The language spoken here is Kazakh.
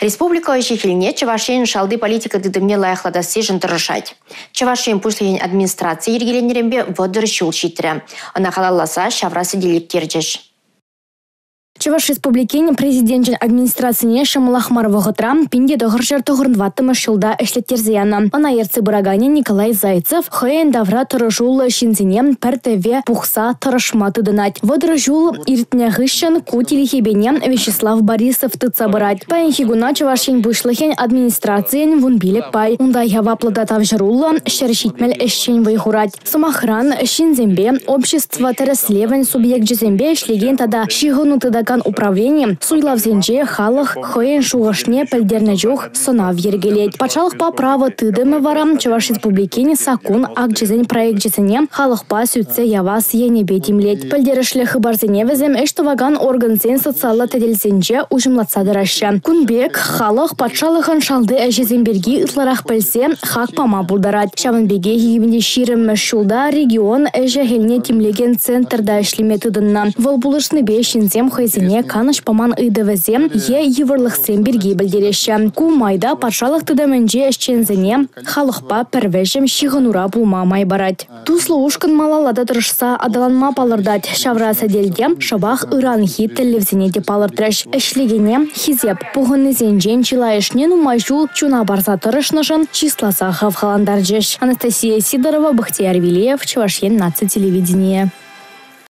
Республика ишехилне Чавашин шалды политика дыдымне лайықладасы жынтырышать. Чавашин пушлеген администрация ергеленеренбе водыр шул шитірі. Она халалласа шаврасы делеп кердеш. Чуваш республикин президентин администрацияне Шамалахмарова гытрам пинде догыржар тогырнваттымы шылда эшлеттерзияна. Она ерцы Барагане Николай Зайцев хэйн давра тырыжулы шинзине пертеве пухса тырышматы дынать. Водыры жул иртнягышын кутилихебене Вячеслав Борисов тыца бырать. Паинхигуна Чувашин бушлыхен администрациян вун билек пай. Унда ява плодатав жырулы шершитмел эшчен вайхурать. Самохран шинзембе общество тереслевен субъект жезембе эшлеген тада шигуну тыда управление суйлавзенже халық хоен шуғышне пәлдерні жоқ сынав ергелет. Пачалық па право тыдымы варам Чуваш республикине сакун акчезен проект жесене халық па сүтсе явас ене бетимлет. Пәлдерішлі хыбарзене візем эштоваган органзен социалы тәделзенже ұжымлатса дыраща. Күнбек халық патшалығын шалды әжезенберге ұтларақ пәлсе хақ пама бұлдарат. Шавынбеге егімінде ширім шулда регион әжегеліне тимлеген центрда эшлеметыдынна. Вол бұлышны бешінзем хайзене каныш паман ыдывызем е еврлықсен берге білдереші. Кумайда патшалық тыдамынже әшчензене халықпа пәрвежім шиғынура бұлмамай барад. Туслы ушкын малалада тұрышса адаланма палырдат. Шавра сәделде шабақ ыран хит тәлевзене де палырдырыш. Әшлегене хизеп пұғыны зенжен чилайышнен умайжул чуна барса тұрышнышын числаса хавхаландар жеш. Анастасия Сидорова, Бахтияр Вилеев, Чувашьен нация телевидения.